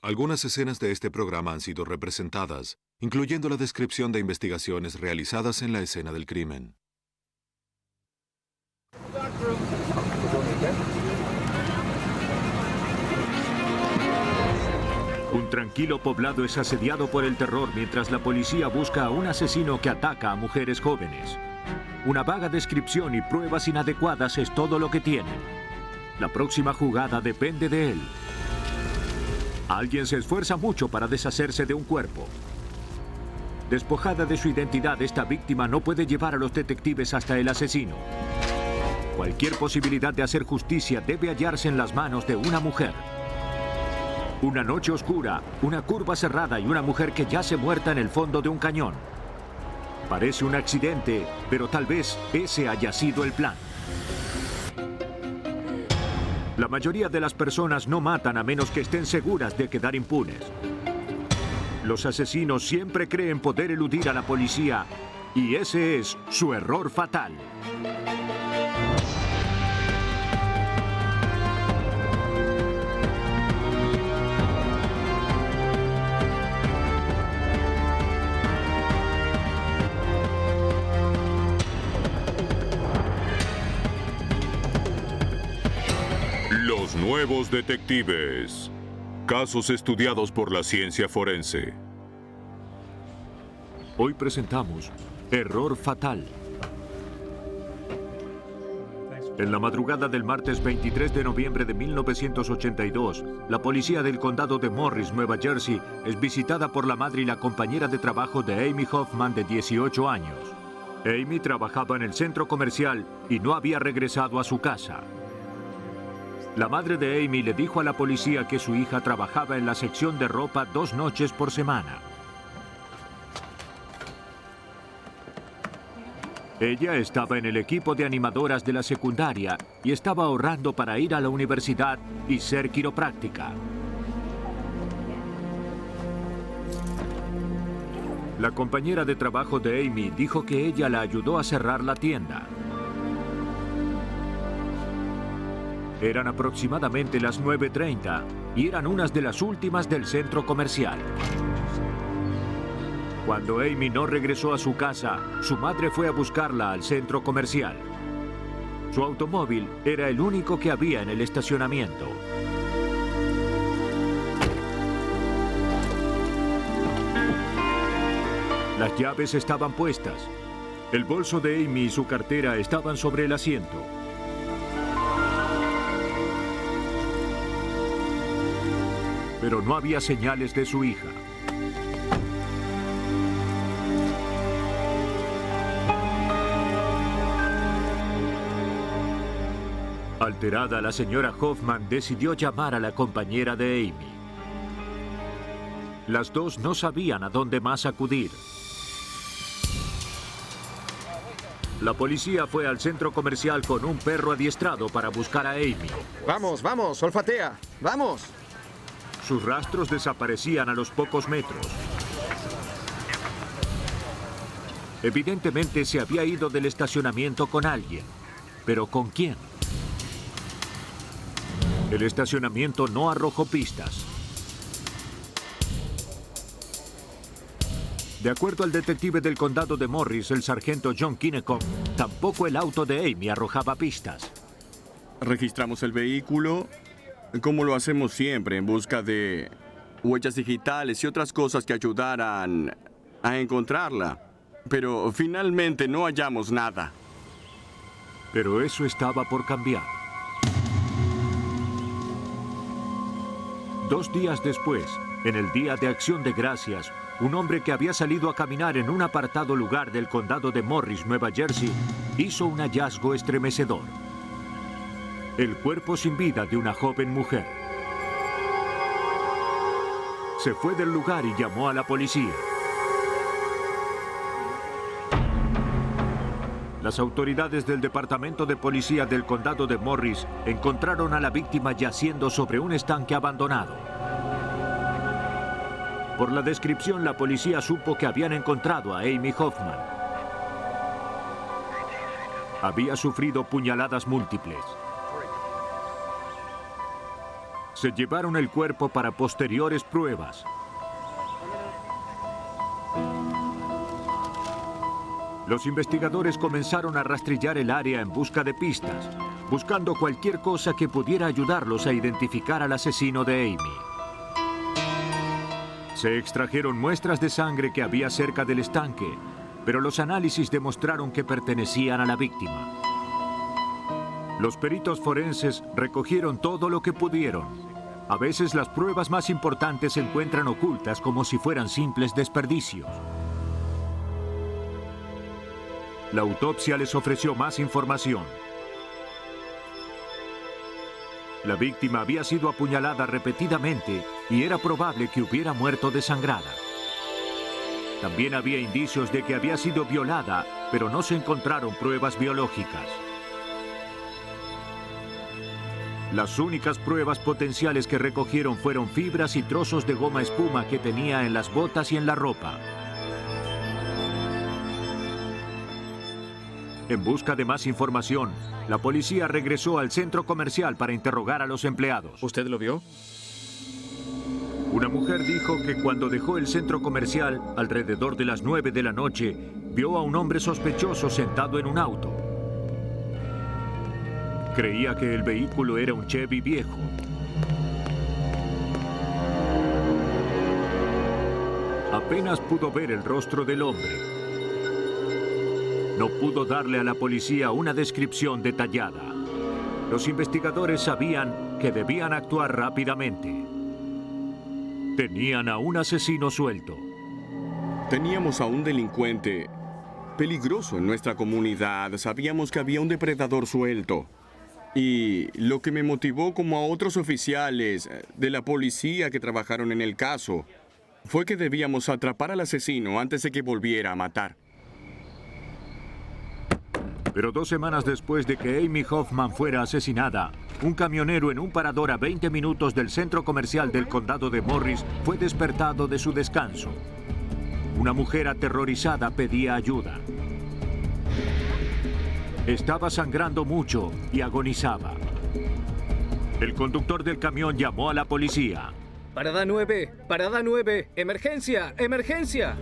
Algunas escenas de este programa han sido representadas, incluyendo la descripción de investigaciones realizadas en la escena del crimen. Un tranquilo poblado es asediado por el terror mientras la policía busca a un asesino que ataca a mujeres jóvenes. Una vaga descripción y pruebas inadecuadas es todo lo que tienen. La próxima jugada depende de él. Alguien se esfuerza mucho para deshacerse de un cuerpo. Despojada de su identidad, esta víctima no puede llevar a los detectives hasta el asesino. Cualquier posibilidad de hacer justicia debe hallarse en las manos de una mujer. Una noche oscura, una curva cerrada y una mujer que yace muerta en el fondo de un cañón. Parece un accidente, pero tal vez ese haya sido el plan. La mayoría de las personas no matan a menos que estén seguras de quedar impunes. Los asesinos siempre creen poder eludir a la policía y ese es su error fatal. Los nuevos detectives. Casos estudiados por la ciencia forense. Hoy presentamos Error Fatal. En la madrugada del martes 23 de noviembre de 1982, la policía del condado de Morris, Nueva Jersey, es visitada por la madre y la compañera de trabajo de Amy Hoffman, de 18 años. Amy trabajaba en el centro comercial y no había regresado a su casa. La madre de Amy le dijo a la policía que su hija trabajaba en la sección de ropa 2 noches por semana. Ella estaba en el equipo de animadoras de la secundaria y estaba ahorrando para ir a la universidad y ser quiropráctica. La compañera de trabajo de Amy dijo que ella la ayudó a cerrar la tienda. Eran aproximadamente las 9:30 y eran unas de las últimas del centro comercial. Cuando Amy no regresó a su casa, su madre fue a buscarla al centro comercial. Su automóvil era el único que había en el estacionamiento. Las llaves estaban puestas. El bolso de Amy y su cartera estaban sobre el asiento. Pero no había señales de su hija. Alterada, la señora Hoffman decidió llamar a la compañera de Amy. Las dos no sabían a dónde más acudir. La policía fue al centro comercial con un perro adiestrado para buscar a Amy. Vamos, vamos, olfatea, vamos. Sus rastros desaparecían a los pocos metros. Evidentemente se había ido del estacionamiento con alguien. ¿Pero con quién? El estacionamiento no arrojó pistas. De acuerdo al detective del condado de Morris, el sargento John Kinecom, tampoco el auto de Amy arrojaba pistas. Registramos el vehículo, como lo hacemos siempre, en busca de huellas digitales y otras cosas que ayudaran a encontrarla. Pero finalmente no hallamos nada. Pero eso estaba por cambiar. 2 días después, en el Día de Acción de Gracias, un hombre que había salido a caminar en un apartado lugar del condado de Morris, Nueva Jersey, hizo un hallazgo estremecedor. El cuerpo sin vida de una joven mujer. Se fue del lugar y llamó a la policía. Las autoridades del Departamento de Policía del Condado de Morris encontraron a la víctima yaciendo sobre un estanque abandonado. Por la descripción, la policía supo que habían encontrado a Amy Hoffman. Había sufrido puñaladas múltiples. Se llevaron el cuerpo para posteriores pruebas. Los investigadores comenzaron a rastrillar el área en busca de pistas, buscando cualquier cosa que pudiera ayudarlos a identificar al asesino de Amy. Se extrajeron muestras de sangre que había cerca del estanque, pero los análisis demostraron que pertenecían a la víctima. Los peritos forenses recogieron todo lo que pudieron. A veces las pruebas más importantes se encuentran ocultas como si fueran simples desperdicios. La autopsia les ofreció más información. La víctima había sido apuñalada repetidamente y era probable que hubiera muerto desangrada. También había indicios de que había sido violada, pero no se encontraron pruebas biológicas. Las únicas pruebas potenciales que recogieron fueron fibras y trozos de goma espuma que tenía en las botas y en la ropa. En busca de más información, la policía regresó al centro comercial para interrogar a los empleados. ¿Usted lo vio? Una mujer dijo que cuando dejó el centro comercial, alrededor de las 9 de la noche, vio a un hombre sospechoso sentado en un auto. Creía que el vehículo era un Chevy viejo. Apenas pudo ver el rostro del hombre. No pudo darle a la policía una descripción detallada. Los investigadores sabían que debían actuar rápidamente. Tenían a un asesino suelto. Teníamos a un delincuente peligroso en nuestra comunidad. Sabíamos que había un depredador suelto. Y lo que me motivó, como a otros oficiales de la policía que trabajaron en el caso, fue que debíamos atrapar al asesino antes de que volviera a matar. Pero 2 semanas después de que Amy Hoffman fuera asesinada, un camionero en un parador a 20 minutos del centro comercial del condado de Morris fue despertado de su descanso. Una mujer aterrorizada pedía ayuda. Estaba sangrando mucho y agonizaba. El conductor del camión llamó a la policía. Parada 9, emergencia, emergencia.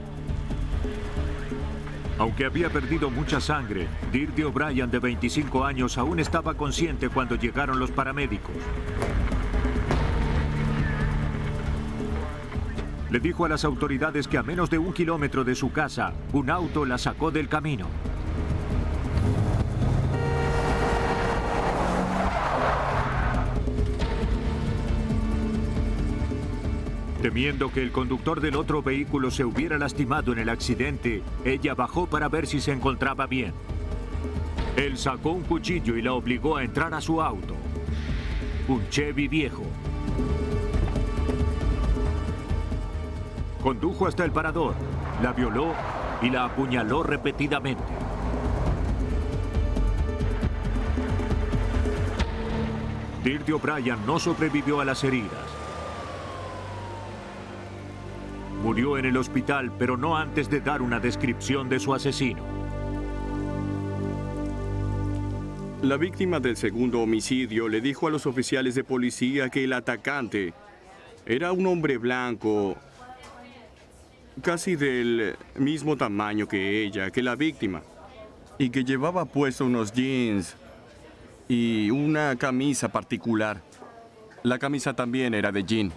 Aunque había perdido mucha sangre, Deirdre O'Brien, de 25 años, aún estaba consciente cuando llegaron los paramédicos. Le dijo a las autoridades que a menos de 1 kilómetro de su casa, un auto la sacó del camino. Temiendo que el conductor del otro vehículo se hubiera lastimado en el accidente, ella bajó para ver si se encontraba bien. Él sacó un cuchillo y la obligó a entrar a su auto. Un Chevy viejo. Condujo hasta el parador, la violó y la apuñaló repetidamente. Deirdre O'Brien no sobrevivió a las heridas. Murió en el hospital, pero no antes de dar una descripción de su asesino. La víctima del segundo homicidio le dijo a los oficiales de policía que el atacante era un hombre blanco, casi del mismo tamaño que ella, que la víctima, y que llevaba puesto unos jeans y una camisa particular. La camisa también era de jean.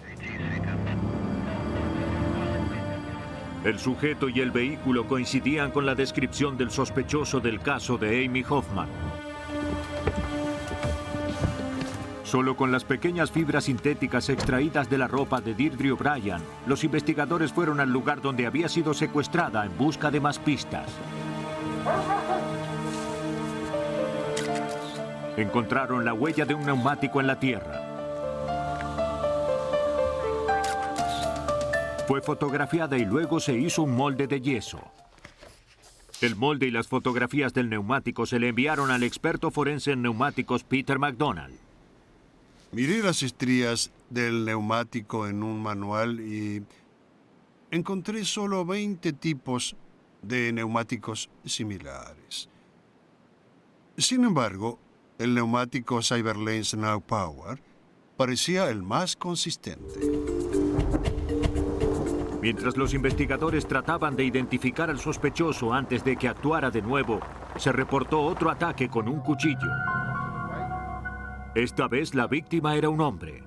El sujeto y el vehículo coincidían con la descripción del sospechoso del caso de Amy Hoffman. Solo con las pequeñas fibras sintéticas extraídas de la ropa de Deirdre O'Brien, los investigadores fueron al lugar donde había sido secuestrada en busca de más pistas. Encontraron la huella de un neumático en la tierra. Fue fotografiada y luego se hizo un molde de yeso. El molde y las fotografías del neumático se le enviaron al experto forense en neumáticos Peter McDonald. Miré las estrías del neumático en un manual y encontré solo 20 tipos de neumáticos similares. Sin embargo, el neumático Cyberlane Now Power parecía el más consistente. Mientras los investigadores trataban de identificar al sospechoso antes de que actuara de nuevo, se reportó otro ataque con un cuchillo. Esta vez la víctima era un hombre,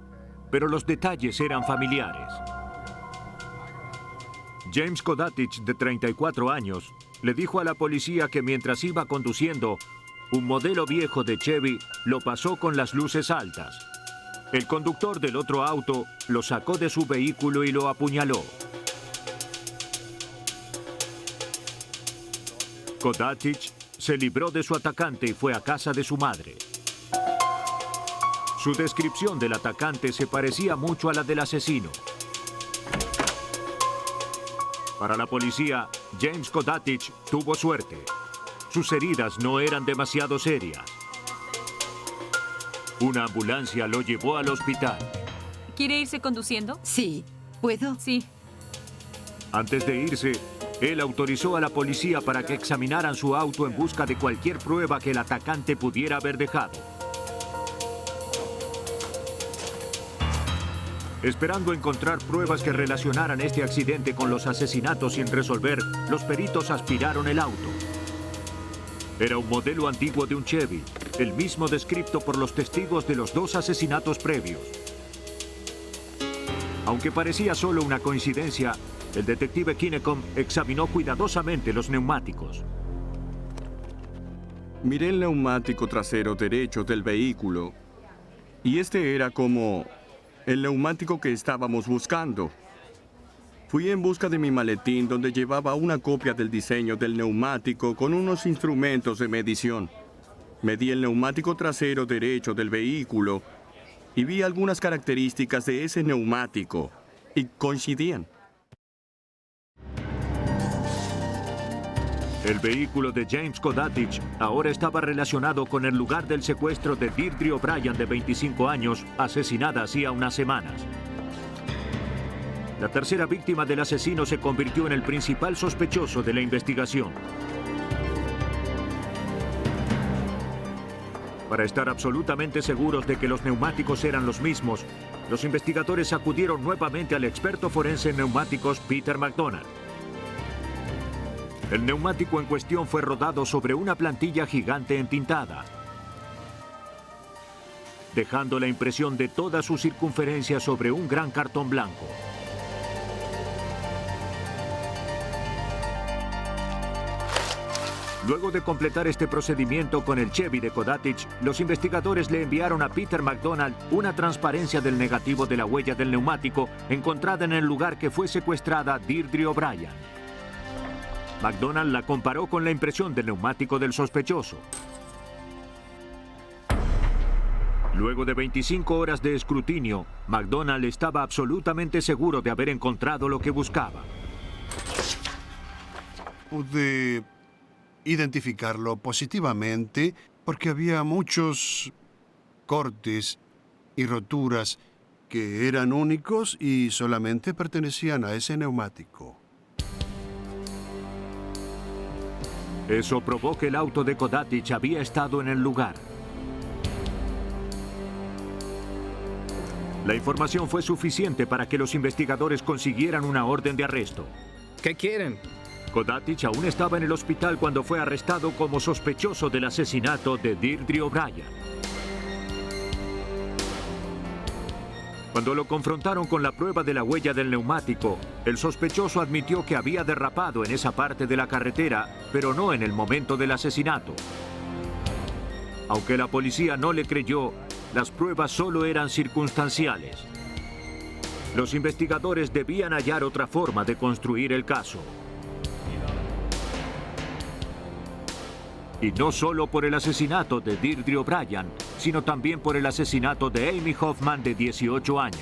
pero los detalles eran familiares. James Kodatich, de 34 años, le dijo a la policía que mientras iba conduciendo, un modelo viejo de Chevy lo pasó con las luces altas. El conductor del otro auto lo sacó de su vehículo y lo apuñaló. Kodatich se libró de su atacante y fue a casa de su madre. Su descripción del atacante se parecía mucho a la del asesino. Para la policía, James Kodatich tuvo suerte. Sus heridas no eran demasiado serias. Una ambulancia lo llevó al hospital. ¿Quiere irse conduciendo? Sí, ¿puedo? Sí. Antes de irse, él autorizó a la policía para que examinaran su auto en busca de cualquier prueba que el atacante pudiera haber dejado. Esperando encontrar pruebas que relacionaran este accidente con los asesinatos sin resolver, los peritos aspiraron el auto. Era un modelo antiguo de un Chevy, el mismo descrito por los testigos de los dos asesinatos previos. Aunque parecía solo una coincidencia, el detective Kinnecom examinó cuidadosamente los neumáticos. Miré el neumático trasero derecho del vehículo y este era como el neumático que estábamos buscando. Fui en busca de mi maletín donde llevaba una copia del diseño del neumático con unos instrumentos de medición. Medí el neumático trasero derecho del vehículo y vi algunas características de ese neumático y coincidían. El vehículo de James Kodatich ahora estaba relacionado con el lugar del secuestro de Deirdre O'Brien, de 25 años, asesinada hacía unas semanas. La tercera víctima del asesino se convirtió en el principal sospechoso de la investigación. Para estar absolutamente seguros de que los neumáticos eran los mismos, los investigadores acudieron nuevamente al experto forense en neumáticos Peter McDonald. El neumático en cuestión fue rodado sobre una plantilla gigante entintada, dejando la impresión de toda su circunferencia sobre un gran cartón blanco. Luego de completar este procedimiento con el Chevy de Kodatich, los investigadores le enviaron a Peter McDonald una transparencia del negativo de la huella del neumático encontrada en el lugar que fue secuestrada Deirdre O'Brien. McDonald la comparó con la impresión del neumático del sospechoso. Luego de 25 horas de escrutinio, McDonald estaba absolutamente seguro de haber encontrado lo que buscaba. Pude identificarlo positivamente porque había muchos cortes y roturas que eran únicos y solamente pertenecían a ese neumático. Eso probó que el auto de Kodatich había estado en el lugar. La información fue suficiente para que los investigadores consiguieran una orden de arresto. ¿Qué quieren? Kodatich aún estaba en el hospital cuando fue arrestado como sospechoso del asesinato de Deirdre O'Brien. Cuando lo confrontaron con la prueba de la huella del neumático, el sospechoso admitió que había derrapado en esa parte de la carretera, pero no en el momento del asesinato. Aunque la policía no le creyó, las pruebas solo eran circunstanciales. Los investigadores debían hallar otra forma de construir el caso. Y no solo por el asesinato de Deirdre O'Brien, sino también por el asesinato de Amy Hoffman, de 18 años.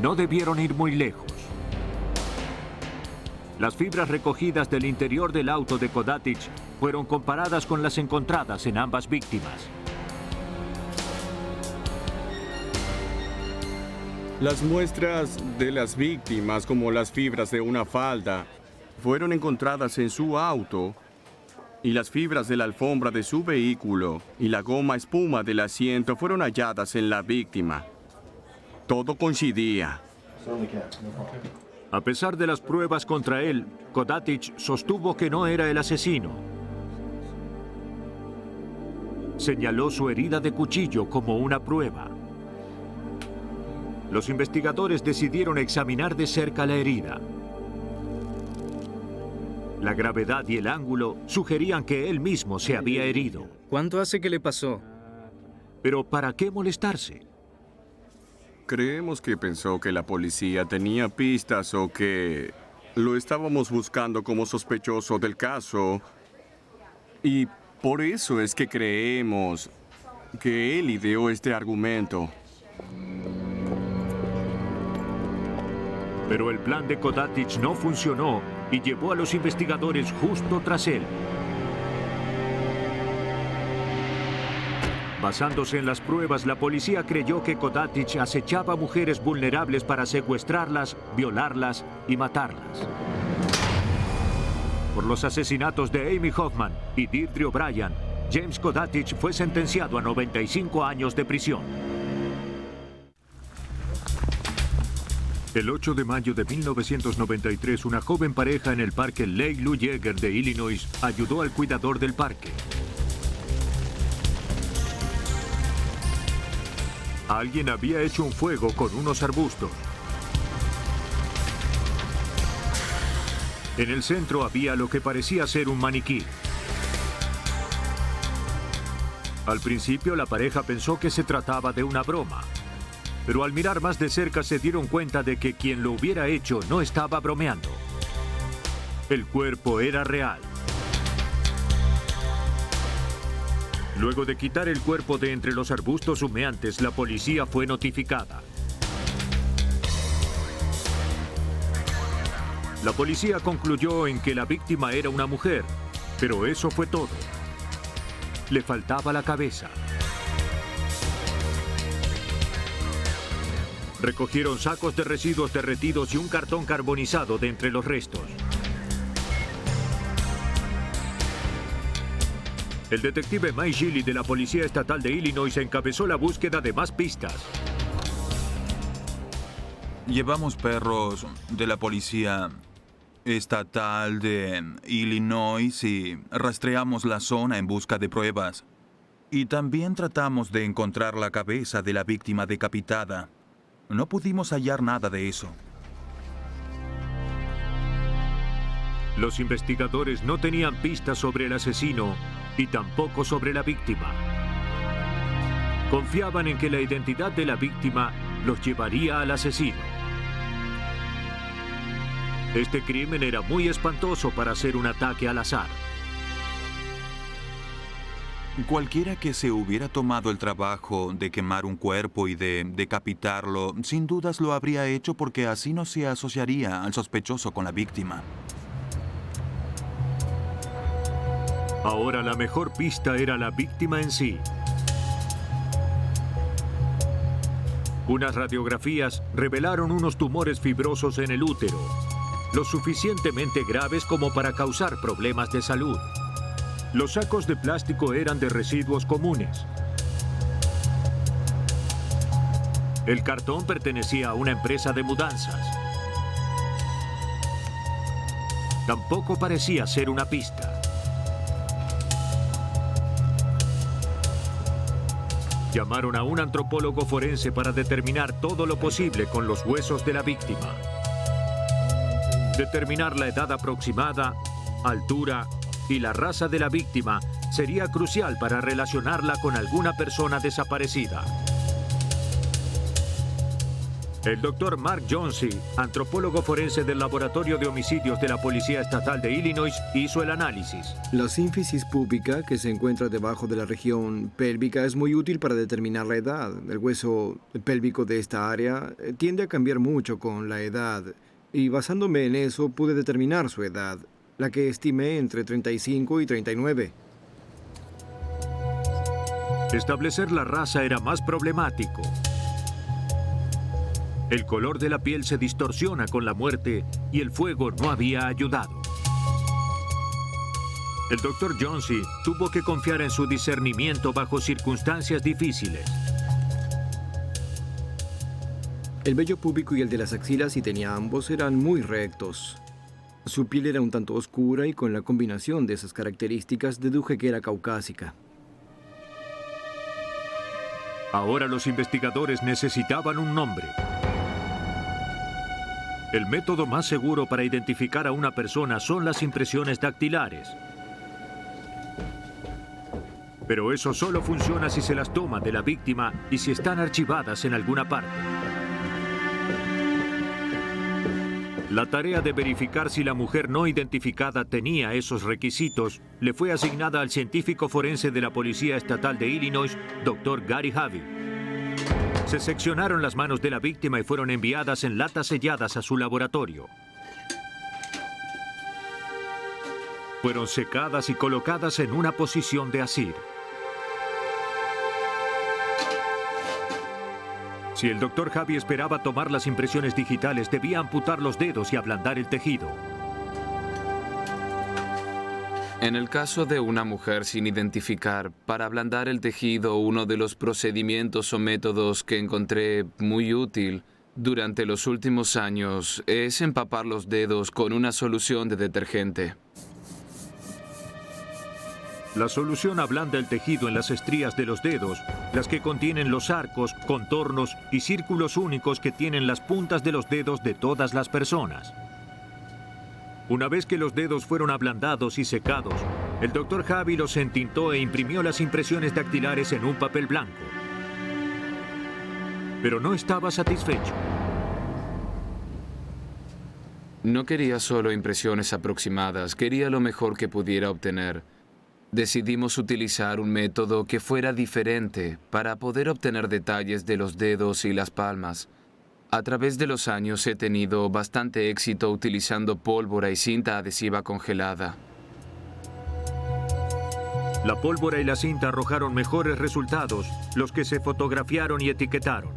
No debieron ir muy lejos. Las fibras recogidas del interior del auto de Kodatich fueron comparadas con las encontradas en ambas víctimas. Las muestras de las víctimas, como las fibras de una falda, fueron encontradas en su auto y las fibras de la alfombra de su vehículo y la goma espuma del asiento fueron halladas en la víctima. Todo coincidía. A pesar de las pruebas contra él, Kodatic sostuvo que no era el asesino. Señaló su herida de cuchillo como una prueba. Los investigadores decidieron examinar de cerca la herida. La gravedad y el ángulo sugerían que él mismo se había herido. ¿Cuánto hace que le pasó? Pero ¿para qué molestarse? Creemos que pensó que la policía tenía pistas o que lo estábamos buscando como sospechoso del caso. Y por eso es que creemos que él ideó este argumento. Pero el plan de Kodatic no funcionó y llevó a los investigadores justo tras él. Basándose en las pruebas, la policía creyó que Kodatic acechaba a mujeres vulnerables para secuestrarlas, violarlas y matarlas. Por los asesinatos de Amy Hoffman y Deirdre O'Brien, James Kodatic fue sentenciado a 95 años de prisión. El 8 de mayo de 1993, una joven pareja en el parque Lake Lou Yeager de Illinois ayudó al cuidador del parque. Alguien había hecho un fuego con unos arbustos. En el centro había lo que parecía ser un maniquí. Al principio la pareja pensó que se trataba de una broma. Pero al mirar más de cerca se dieron cuenta de que quien lo hubiera hecho no estaba bromeando. El cuerpo era real. Luego de quitar el cuerpo de entre los arbustos humeantes, la policía fue notificada. La policía concluyó en que la víctima era una mujer, pero eso fue todo. Le faltaba la cabeza. Recogieron sacos de residuos derretidos y un cartón carbonizado de entre los restos. El detective Mike Gilly de la Policía Estatal de Illinois encabezó la búsqueda de más pistas. Llevamos perros de la Policía Estatal de Illinois y rastreamos la zona en busca de pruebas. Y también tratamos de encontrar la cabeza de la víctima decapitada. No pudimos hallar nada de eso. Los investigadores no tenían pistas sobre el asesino y tampoco sobre la víctima. Confiaban en que la identidad de la víctima los llevaría al asesino. Este crimen era muy espantoso para ser un ataque al azar. Cualquiera que se hubiera tomado el trabajo de quemar un cuerpo y de decapitarlo, sin dudas lo habría hecho porque así no se asociaría al sospechoso con la víctima. Ahora la mejor pista era la víctima en sí. Unas radiografías revelaron unos tumores fibrosos en el útero, lo suficientemente graves como para causar problemas de salud. Los sacos de plástico eran de residuos comunes. El cartón pertenecía a una empresa de mudanzas. Tampoco parecía ser una pista. Llamaron a un antropólogo forense para determinar todo lo posible con los huesos de la víctima. Determinar la edad aproximada, altura y la raza de la víctima sería crucial para relacionarla con alguna persona desaparecida. El doctor Mark Johnsey, antropólogo forense del Laboratorio de Homicidios de la Policía Estatal de Illinois, hizo el análisis. La sínfisis púbica, que se encuentra debajo de la región pélvica, es muy útil para determinar la edad. El hueso pélvico de esta área tiende a cambiar mucho con la edad, y basándome en eso pude determinar su edad, la que estimé entre 35 y 39. Establecer la raza era más problemático. El color de la piel se distorsiona con la muerte y el fuego no había ayudado. El Dr. Jonesy tuvo que confiar en su discernimiento bajo circunstancias difíciles. El vello púbico y el de las axilas, si tenía ambos, eran muy rectos. Su piel era un tanto oscura y con la combinación de esas características deduje que era caucásica. Ahora los investigadores necesitaban un nombre. El método más seguro para identificar a una persona son las impresiones dactilares. Pero eso solo funciona si se las toma de la víctima y si están archivadas en alguna parte. La tarea de verificar si la mujer no identificada tenía esos requisitos le fue asignada al científico forense de la Policía Estatal de Illinois, Dr. Gary Harvey. Se seccionaron las manos de la víctima y fueron enviadas en latas selladas a su laboratorio. Fueron secadas y colocadas en una posición de asir. Si el Dr. Harvey esperaba tomar las impresiones digitales, debía amputar los dedos y ablandar el tejido. En el caso de una mujer sin identificar, para ablandar el tejido, uno de los procedimientos o métodos que encontré muy útil durante los últimos años es empapar los dedos con una solución de detergente. La solución ablanda el tejido en las estrías de los dedos, las que contienen los arcos, contornos y círculos únicos que tienen las puntas de los dedos de todas las personas. Una vez que los dedos fueron ablandados y secados, el Dr. Harvey los entintó e imprimió las impresiones dactilares en un papel blanco. Pero no estaba satisfecho. No quería solo impresiones aproximadas, quería lo mejor que pudiera obtener. Decidimos utilizar un método que fuera diferente para poder obtener detalles de los dedos y las palmas. A través de los años he tenido bastante éxito utilizando pólvora y cinta adhesiva congelada. La pólvora y la cinta arrojaron mejores resultados, los que se fotografiaron y etiquetaron.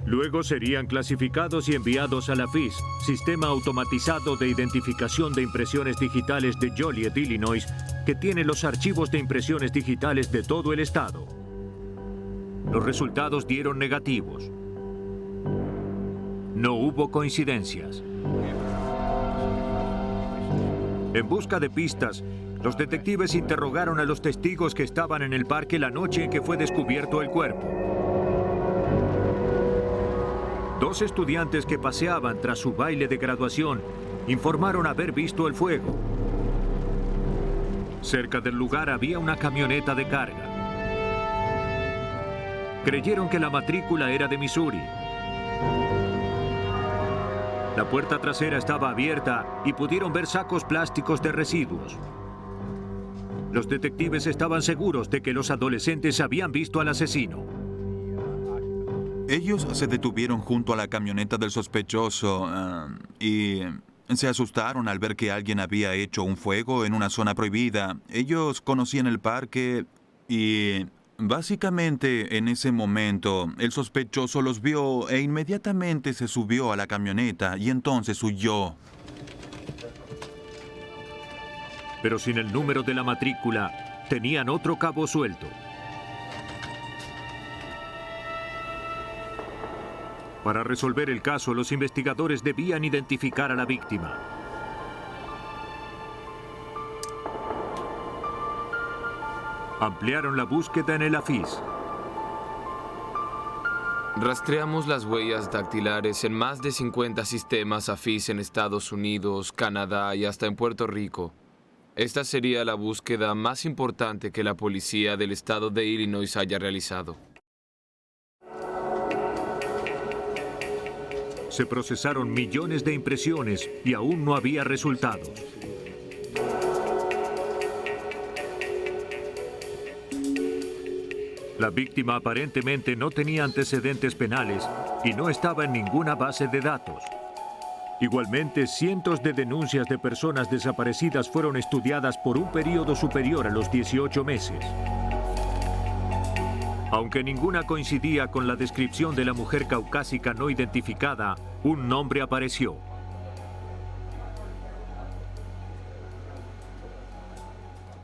Luego serían clasificados y enviados a la FIS, Sistema Automatizado de Identificación de Impresiones Digitales de Joliet, Illinois, que tiene los archivos de impresiones digitales de todo el estado. Los resultados dieron negativos. No hubo coincidencias. En busca de pistas, los detectives interrogaron a los testigos que estaban en el parque la noche en que fue descubierto el cuerpo. Dos estudiantes que paseaban tras su baile de graduación informaron haber visto el fuego. Cerca del lugar había una camioneta de carga. Creyeron que la matrícula era de Missouri. La puerta trasera estaba abierta y pudieron ver sacos plásticos de residuos. Los detectives estaban seguros de que los adolescentes habían visto al asesino. Ellos se detuvieron junto a la camioneta del sospechoso y se asustaron al ver que alguien había hecho un fuego en una zona prohibida. Ellos conocían el parque y básicamente en ese momento el sospechoso los vio e inmediatamente se subió a la camioneta y entonces huyó. Pero sin el número de la matrícula, tenían otro cabo suelto. Para resolver el caso, los investigadores debían identificar a la víctima. Ampliaron la búsqueda en el AFIS. Rastreamos las huellas dactilares en más de 50 sistemas AFIS en Estados Unidos, Canadá y hasta en Puerto Rico. Esta sería la búsqueda más importante que la policía del estado de Illinois haya realizado. Se procesaron millones de impresiones y aún no había resultados. La víctima aparentemente no tenía antecedentes penales y no estaba en ninguna base de datos. Igualmente, cientos de denuncias de personas desaparecidas fueron estudiadas por un periodo superior a los 18 meses. Aunque ninguna coincidía con la descripción de la mujer caucásica no identificada, un nombre apareció.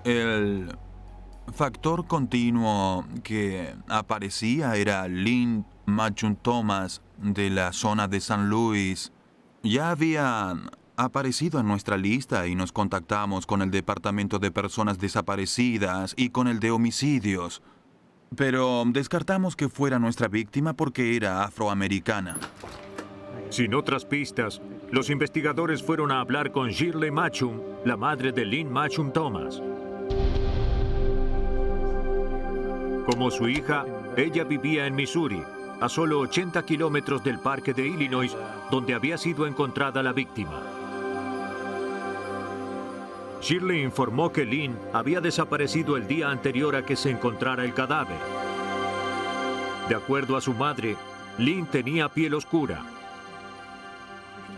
El factor continuo que aparecía era Lynn Matchum Thomas de la zona de San Luis. Ya había aparecido en nuestra lista y nos contactamos con el Departamento de Personas Desaparecidas y con el de Homicidios. Pero descartamos que fuera nuestra víctima porque era afroamericana. Sin otras pistas, los investigadores fueron a hablar con Shirley Matchum, la madre de Lynn Matchum Thomas. Como su hija, ella vivía en Missouri, a solo 80 kilómetros del parque de Illinois, donde había sido encontrada la víctima. Shirley informó que Lynn había desaparecido el día anterior a que se encontrara el cadáver. De acuerdo a su madre, Lynn tenía piel oscura.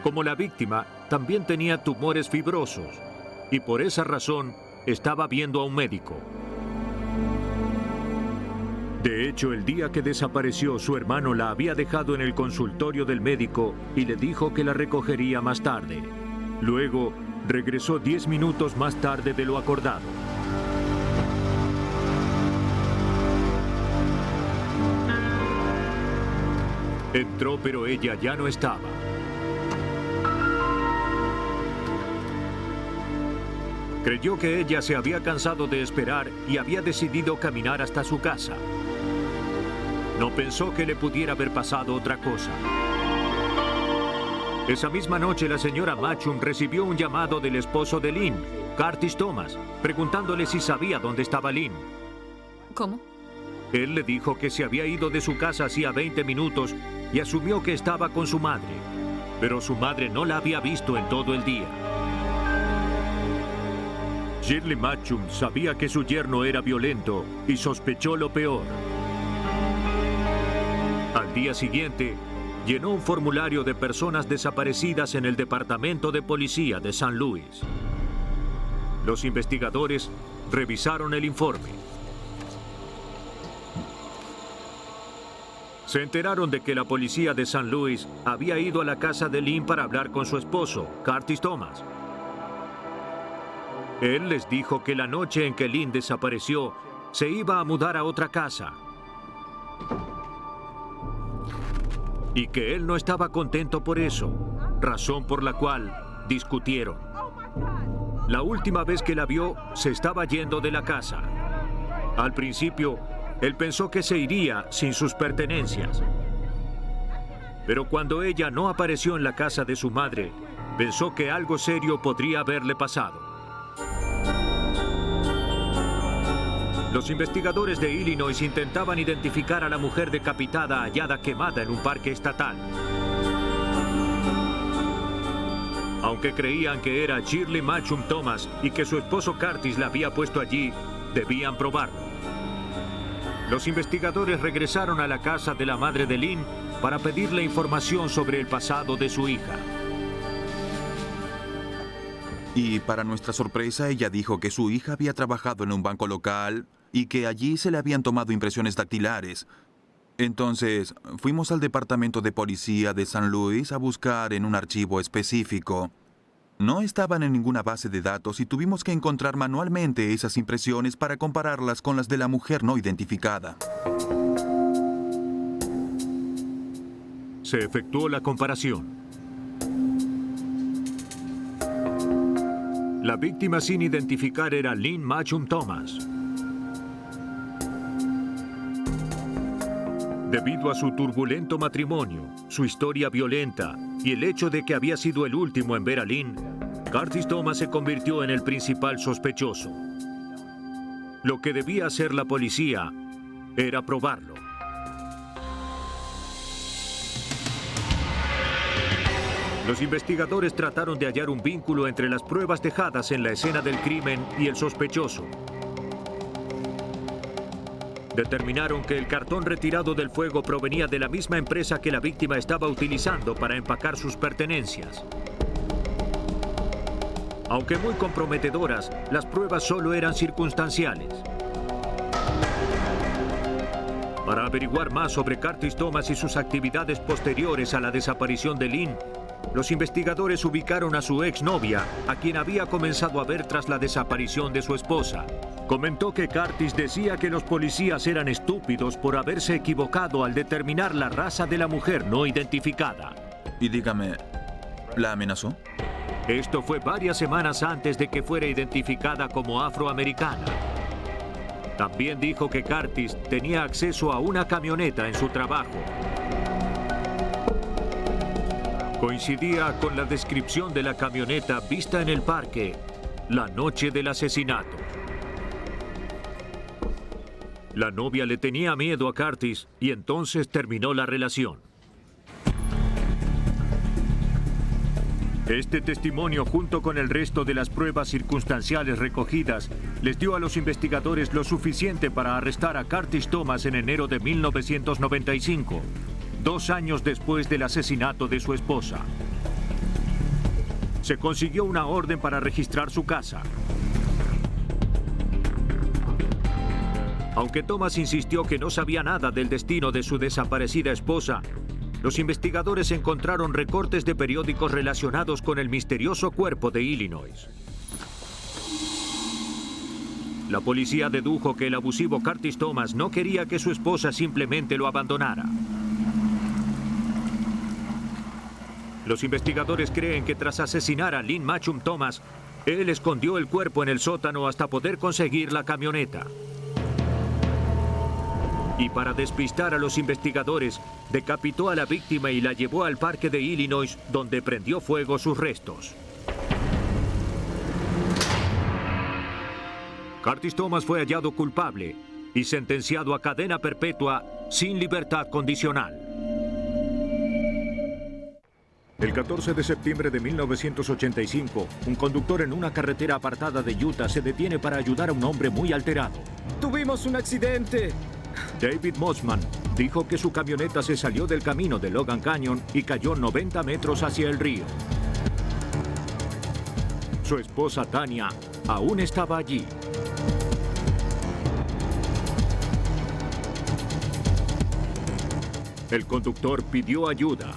Como la víctima, también tenía tumores fibrosos y por esa razón estaba viendo a un médico. De hecho, el día que desapareció, su hermano la había dejado en el consultorio del médico y le dijo que la recogería más tarde. Luego, regresó 10 minutos más tarde de lo acordado. Entró, pero ella ya no estaba. Creyó que ella se había cansado de esperar y había decidido caminar hasta su casa. No pensó que le pudiera haber pasado otra cosa. Esa misma noche, la señora Matchum recibió un llamado del esposo de Lynn, Curtis Thomas, preguntándole si sabía dónde estaba Lynn. ¿Cómo? Él le dijo que se había ido de su casa hacía 20 minutos y asumió que estaba con su madre, pero su madre no la había visto en todo el día. Shirley Matchum sabía que su yerno era violento y sospechó lo peor. Al día siguiente, llenó un formulario de personas desaparecidas en el Departamento de Policía de San Luis. Los investigadores revisaron el informe. Se enteraron de que la policía de San Luis había ido a la casa de Lynn para hablar con su esposo, Curtis Thomas. Él les dijo que la noche en que Lynn desapareció, se iba a mudar a otra casa. Y que él no estaba contento por eso, razón por la cual discutieron. La última vez que la vio, se estaba yendo de la casa. Al principio, él pensó que se iría sin sus pertenencias. Pero cuando ella no apareció en la casa de su madre, pensó que algo serio podría haberle pasado. Los investigadores de Illinois intentaban identificar a la mujer decapitada hallada quemada en un parque estatal. Aunque creían que era Shirley Matchum Thomas y que su esposo Curtis la había puesto allí, debían probarlo. Los investigadores regresaron a la casa de la madre de Lynn para pedirle información sobre el pasado de su hija. Y para nuestra sorpresa, ella dijo que su hija había trabajado en un banco local y que allí se le habían tomado impresiones dactilares. Entonces, fuimos al Departamento de Policía de San Luis a buscar en un archivo específico. No estaban en ninguna base de datos y tuvimos que encontrar manualmente esas impresiones para compararlas con las de la mujer no identificada. Se efectuó la comparación. La víctima sin identificar era Lynn Matchum Thomas. Debido a su turbulento matrimonio, su historia violenta y el hecho de que había sido el último en ver a Lynn, Curtis Thomas se convirtió en el principal sospechoso. Lo que debía hacer la policía era probarlo. Los investigadores trataron de hallar un vínculo entre las pruebas dejadas en la escena del crimen y el sospechoso. Determinaron que el cartón retirado del fuego provenía de la misma empresa que la víctima estaba utilizando para empacar sus pertenencias. Aunque muy comprometedoras, las pruebas solo eran circunstanciales. Para averiguar más sobre Curtis Thomas y sus actividades posteriores a la desaparición de Lynn, los investigadores ubicaron a su exnovia, a quien había comenzado a ver tras la desaparición de su esposa. Comentó que Curtis decía que los policías eran estúpidos por haberse equivocado al determinar la raza de la mujer no identificada. Y dígame, ¿la amenazó? Esto fue varias semanas antes de que fuera identificada como afroamericana. También dijo que Curtis tenía acceso a una camioneta en su trabajo. Coincidía con la descripción de la camioneta vista en el parque la noche del asesinato. La novia le tenía miedo a Curtis y entonces terminó la relación. Este testimonio, junto con el resto de las pruebas circunstanciales recogidas, les dio a los investigadores lo suficiente para arrestar a Curtis Thomas en enero de 1995, 2 años después del asesinato de su esposa. Se consiguió una orden para registrar su casa. Aunque Thomas insistió que no sabía nada del destino de su desaparecida esposa, los investigadores encontraron recortes de periódicos relacionados con el misterioso cuerpo de Illinois. La policía dedujo que el abusivo Curtis Thomas no quería que su esposa simplemente lo abandonara. Los investigadores creen que tras asesinar a Lynn Matchum Thomas, él escondió el cuerpo en el sótano hasta poder conseguir la camioneta. Y para despistar a los investigadores, decapitó a la víctima y la llevó al parque de Illinois, donde prendió fuego sus restos. Curtis Thomas fue hallado culpable y sentenciado a cadena perpetua sin libertad condicional. El 14 de septiembre de 1985, un conductor en una carretera apartada de Utah se detiene para ayudar a un hombre muy alterado. ¡Tuvimos un accidente! David Mossman dijo que su camioneta se salió del camino de Logan Canyon y cayó 90 metros hacia el río. Su esposa Tania aún estaba allí. El conductor pidió ayuda.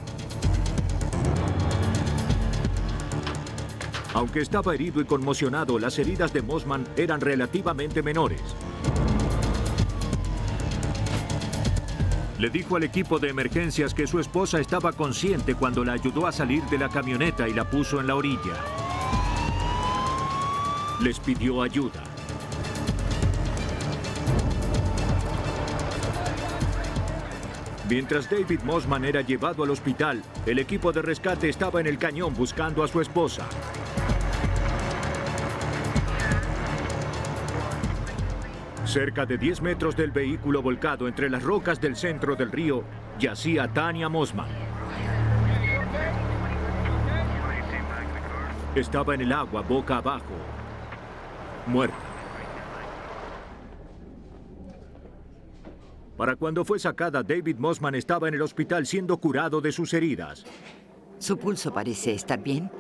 Aunque estaba herido y conmocionado, las heridas de Mossman eran relativamente menores. Le dijo al equipo de emergencias que su esposa estaba consciente cuando la ayudó a salir de la camioneta y la puso en la orilla. Les pidió ayuda. Mientras David Mossman era llevado al hospital, el equipo de rescate estaba en el cañón buscando a su esposa. Cerca de 10 metros del vehículo volcado entre las rocas del centro del río, yacía Tania Mossman. Estaba en el agua boca abajo, muerta. Para cuando fue sacada, David Mossman estaba en el hospital siendo curado de sus heridas. Su pulso parece estar bien.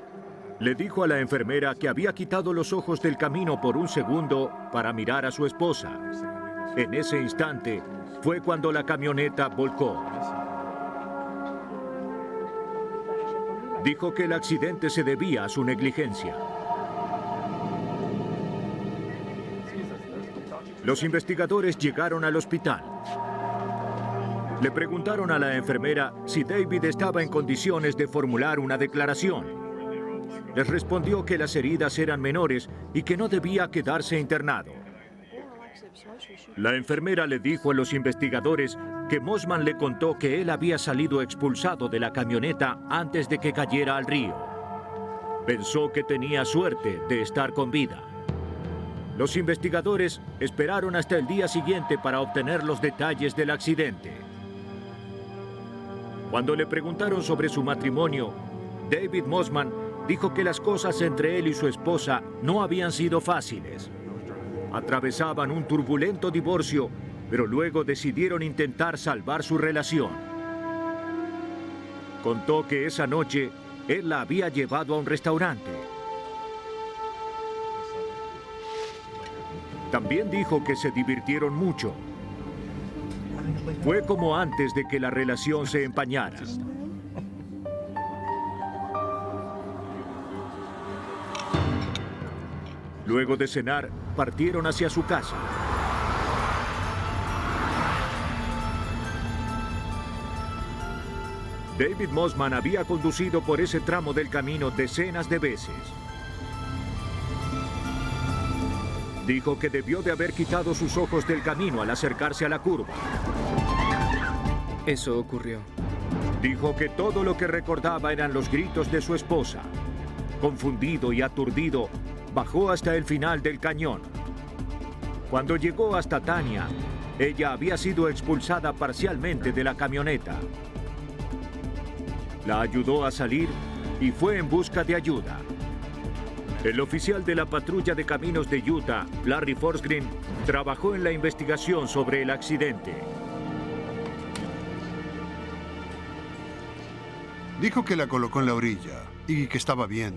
Le dijo a la enfermera que había quitado los ojos del camino por un segundo para mirar a su esposa. En ese instante fue cuando la camioneta volcó. Dijo que el accidente se debía a su negligencia. Los investigadores llegaron al hospital. Le preguntaron a la enfermera si David estaba en condiciones de formular una declaración. Les respondió que las heridas eran menores y que no debía quedarse internado. La enfermera le dijo a los investigadores que Mossman le contó que él había salido expulsado de la camioneta antes de que cayera al río. Pensó que tenía suerte de estar con vida. Los investigadores esperaron hasta el día siguiente para obtener los detalles del accidente. Cuando le preguntaron sobre su matrimonio, David Mossman dijo que las cosas entre él y su esposa no habían sido fáciles. Atravesaban un turbulento divorcio, pero luego decidieron intentar salvar su relación. Contó que esa noche él la había llevado a un restaurante. También dijo que se divirtieron mucho. Fue como antes de que la relación se empañara. Luego de cenar, partieron hacia su casa. David Mossman había conducido por ese tramo del camino decenas de veces. Dijo que debió de haber quitado sus ojos del camino al acercarse a la curva. Eso ocurrió. Dijo que todo lo que recordaba eran los gritos de su esposa. Confundido y aturdido, bajó hasta el final del cañón. Cuando llegó hasta Tanya, ella había sido expulsada parcialmente de la camioneta. La ayudó a salir y fue en busca de ayuda. El oficial de la patrulla de caminos de Utah, Larry Forsgren, trabajó en la investigación sobre el accidente. Dijo que la colocó en la orilla y que estaba bien.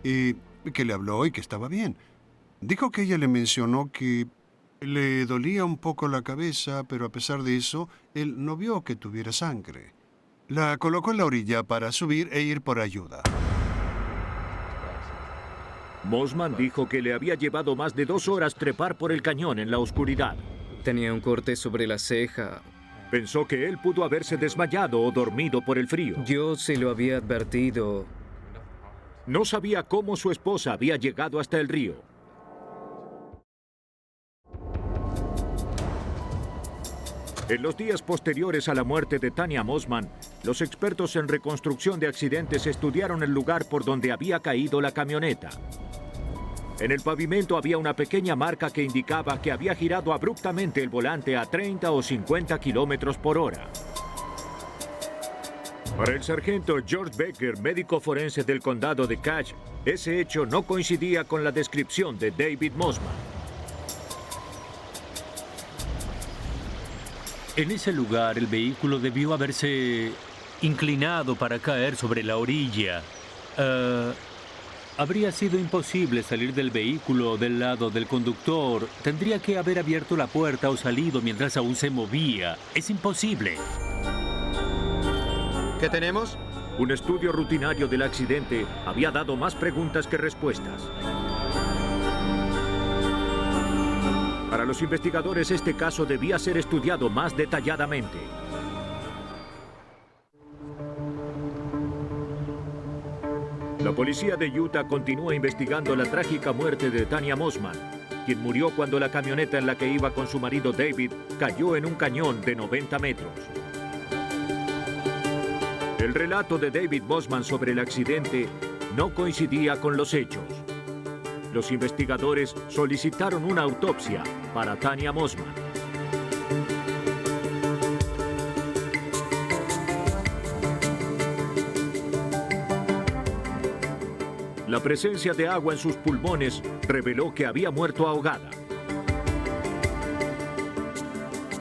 Y que le habló y que estaba bien. Dijo que ella le mencionó que le dolía un poco la cabeza, pero a pesar de eso, él no vio que tuviera sangre. La colocó en la orilla para subir e ir por ayuda. Mossman dijo que le había llevado más de 2 horas trepar por el cañón en la oscuridad. Tenía un corte sobre la ceja. Pensó que él pudo haberse desmayado o dormido por el frío. Yo se lo había advertido. No sabía cómo su esposa había llegado hasta el río. En los días posteriores a la muerte de Tanya Mossman, los expertos en reconstrucción de accidentes estudiaron el lugar por donde había caído la camioneta. En el pavimento había una pequeña marca que indicaba que había girado abruptamente el volante a 30 o 50 kilómetros por hora. Para el sargento George Becker, médico forense del condado de Cache, ese hecho no coincidía con la descripción de David Mossman. En ese lugar, el vehículo debió haberse inclinado para caer sobre la orilla. Habría sido imposible salir del vehículo del lado del conductor. Tendría que haber abierto la puerta o salido mientras aún se movía. Es imposible. ¿Qué tenemos? Un estudio rutinario del accidente había dado más preguntas que respuestas. Para los investigadores, este caso debía ser estudiado más detalladamente. La policía de Utah continúa investigando la trágica muerte de Tanya Mossman, quien murió cuando la camioneta en la que iba con su marido David cayó en un cañón de 90 metros. El relato de David Mossman sobre el accidente no coincidía con los hechos. Los investigadores solicitaron una autopsia para Tanya Mossman. La presencia de agua en sus pulmones reveló que había muerto ahogada.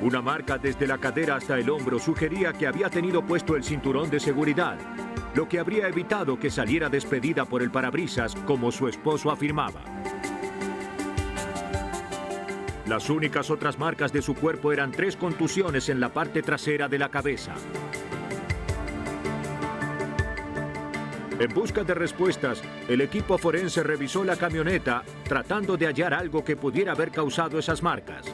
Una marca desde la cadera hasta el hombro sugería que había tenido puesto el cinturón de seguridad, lo que habría evitado que saliera despedida por el parabrisas, como su esposo afirmaba. Las únicas otras marcas de su cuerpo eran 3 contusiones en la parte trasera de la cabeza. En busca de respuestas, el equipo forense revisó la camioneta tratando de hallar algo que pudiera haber causado esas marcas.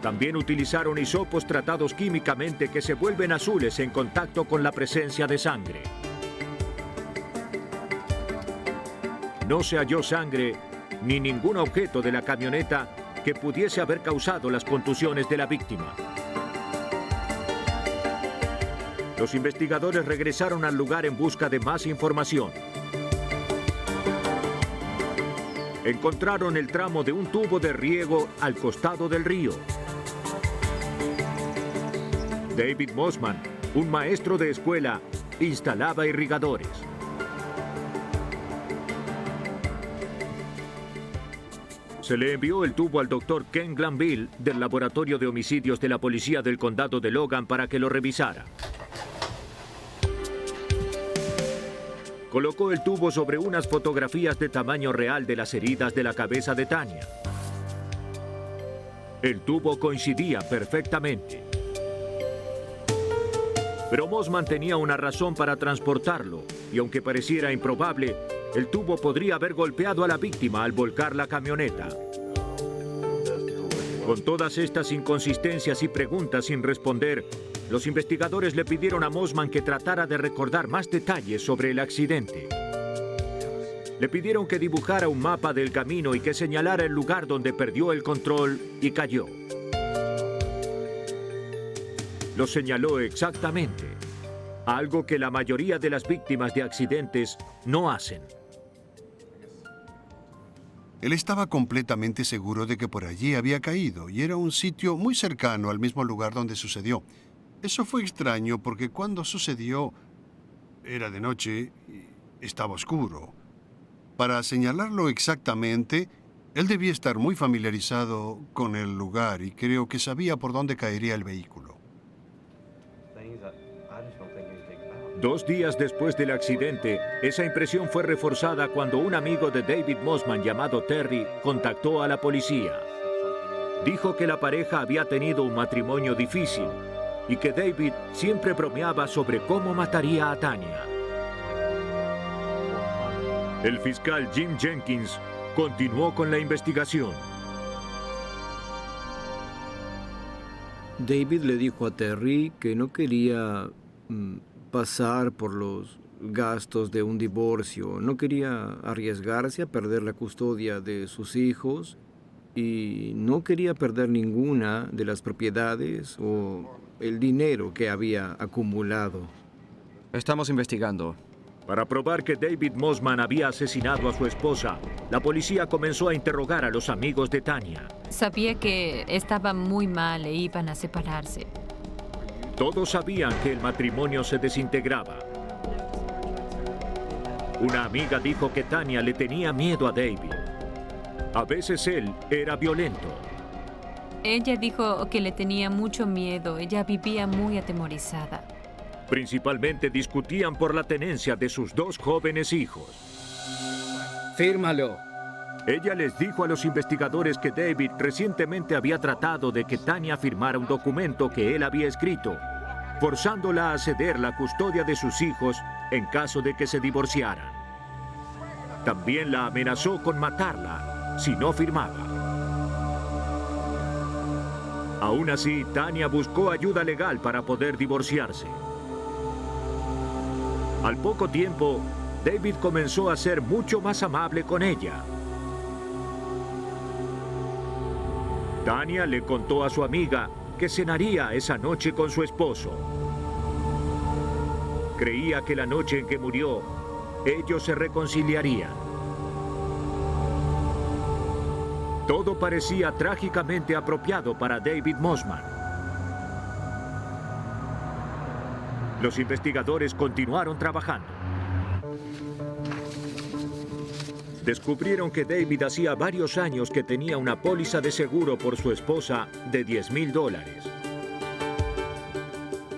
También utilizaron hisopos tratados químicamente que se vuelven azules en contacto con la presencia de sangre. No se halló sangre ni ningún objeto de la camioneta que pudiese haber causado las contusiones de la víctima. Los investigadores regresaron al lugar en busca de más información. Encontraron el tramo de un tubo de riego al costado del río. David Mossman, un maestro de escuela, instalaba irrigadores. Se le envió el tubo al doctor Ken Glanville del Laboratorio de Homicidios de la Policía del Condado de Logan para que lo revisara. Colocó el tubo sobre unas fotografías de tamaño real de las heridas de la cabeza de Tanya. El tubo coincidía perfectamente. Pero Mossman tenía una razón para transportarlo, y aunque pareciera improbable, El tubo podría haber golpeado a la víctima al volcar la camioneta. Con todas estas inconsistencias y preguntas sin responder, los investigadores le pidieron a Mossman que tratara de recordar más detalles sobre el accidente. Le pidieron que dibujara un mapa del camino y que señalara el lugar donde perdió el control y cayó. Lo señaló exactamente, algo que la mayoría de las víctimas de accidentes no hacen. Él estaba completamente seguro de que por allí había caído y era un sitio muy cercano al mismo lugar donde sucedió. Eso fue extraño porque cuando sucedió era de noche y estaba oscuro. Para señalarlo exactamente, él debía estar muy familiarizado con el lugar y creo que sabía por dónde caería el vehículo. 2 días después del accidente, esa impresión fue reforzada cuando un amigo de David Mossman llamado Terry contactó a la policía. Dijo que la pareja había tenido un matrimonio difícil y que David siempre bromeaba sobre cómo mataría a Tanya. El fiscal Jim Jenkins continuó con la investigación. David le dijo a Terry que no quería pasar por los gastos de un divorcio, no quería arriesgarse a perder la custodia de sus hijos y no quería perder ninguna de las propiedades o el dinero que había acumulado. Estamos investigando. Para probar que David Mossman había asesinado a su esposa, la policía comenzó a interrogar a los amigos de Tanya. Sabía que estaba muy mal e iban a separarse. Todos sabían que el matrimonio se desintegraba. Una amiga dijo que Tanya le tenía miedo a David. A veces él era violento. Ella dijo que le tenía mucho miedo. Ella vivía muy atemorizada. Principalmente discutían por la tenencia de sus 2 jóvenes hijos. Fírmalo. Ella les dijo a los investigadores que David recientemente había tratado de que Tanya firmara un documento que él había escrito, forzándola a ceder la custodia de sus hijos en caso de que se divorciaran. También la amenazó con matarla si no firmaba. Aún así, Tanya buscó ayuda legal para poder divorciarse. Al poco tiempo, David comenzó a ser mucho más amable con ella. Tanya le contó a su amiga que cenaría esa noche con su esposo. Creía que la noche en que murió, ellos se reconciliarían. Todo parecía trágicamente apropiado para David Mossman. Los investigadores continuaron trabajando. Descubrieron que David hacía varios años que tenía una póliza de seguro por su esposa de $10,000.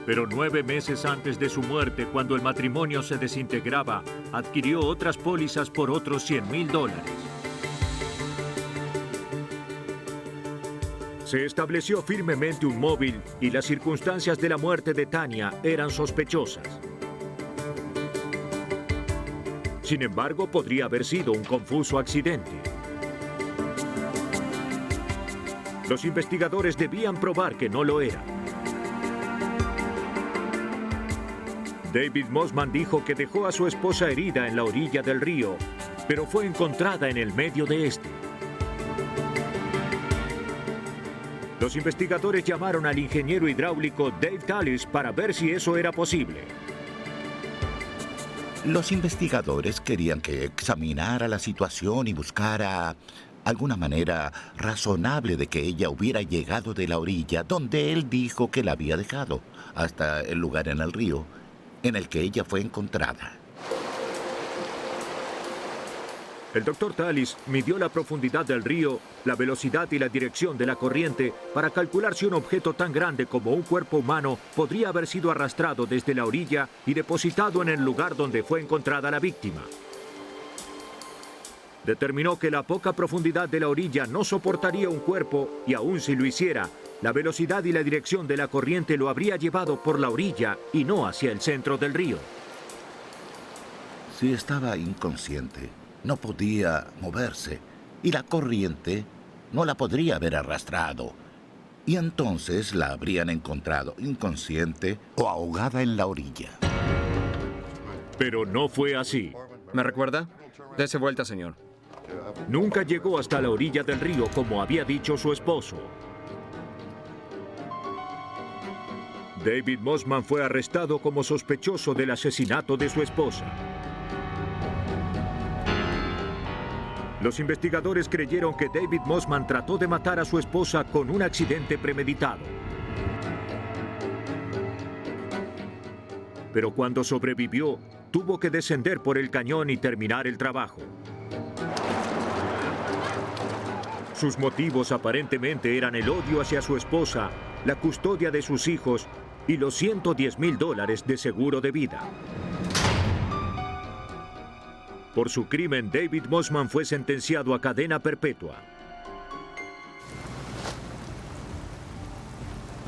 Pero 9 meses antes de su muerte, cuando el matrimonio se desintegraba, adquirió otras pólizas por otros $100,000. Se estableció firmemente un móvil y las circunstancias de la muerte de Tanya eran sospechosas. Sin embargo, podría haber sido un confuso accidente. Los investigadores debían probar que no lo era. David Mossman dijo que dejó a su esposa herida en la orilla del río, pero fue encontrada en el medio de este. Los investigadores llamaron al ingeniero hidráulico Dave Tallis para ver si eso era posible. Los investigadores querían que examinara la situación y buscara alguna manera razonable de que ella hubiera llegado de la orilla donde él dijo que la había dejado, hasta el lugar en el río en el que ella fue encontrada. El Dr. Tallis midió la profundidad del río, la velocidad y la dirección de la corriente para calcular si un objeto tan grande como un cuerpo humano podría haber sido arrastrado desde la orilla y depositado en el lugar donde fue encontrada la víctima. Determinó que la poca profundidad de la orilla no soportaría un cuerpo y aun si lo hiciera, la velocidad y la dirección de la corriente lo habría llevado por la orilla y no hacia el centro del río. Si estaba inconsciente, no podía moverse y la corriente no la podría haber arrastrado. Y entonces la habrían encontrado inconsciente o ahogada en la orilla. Pero no fue así. ¿Me recuerda? Dese vuelta, señor. Nunca llegó hasta la orilla del río como había dicho su esposo. David Mossman fue arrestado como sospechoso del asesinato de su esposa. Los investigadores creyeron que David Mossman trató de matar a su esposa con un accidente premeditado. Pero cuando sobrevivió, tuvo que descender por el cañón y terminar el trabajo. Sus motivos aparentemente eran el odio hacia su esposa, la custodia de sus hijos y los $110,000 de seguro de vida. Por su crimen, David Mossman fue sentenciado a cadena perpetua.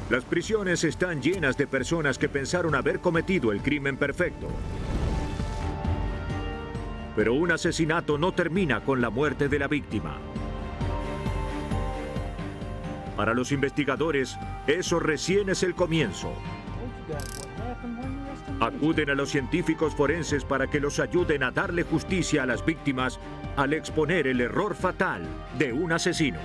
Las prisiones están llenas de personas que pensaron haber cometido el crimen perfecto. Pero un asesinato no termina con la muerte de la víctima. Para los investigadores, eso recién es el comienzo. Acuden a los científicos forenses para que los ayuden a darle justicia a las víctimas al exponer el error fatal de un asesino.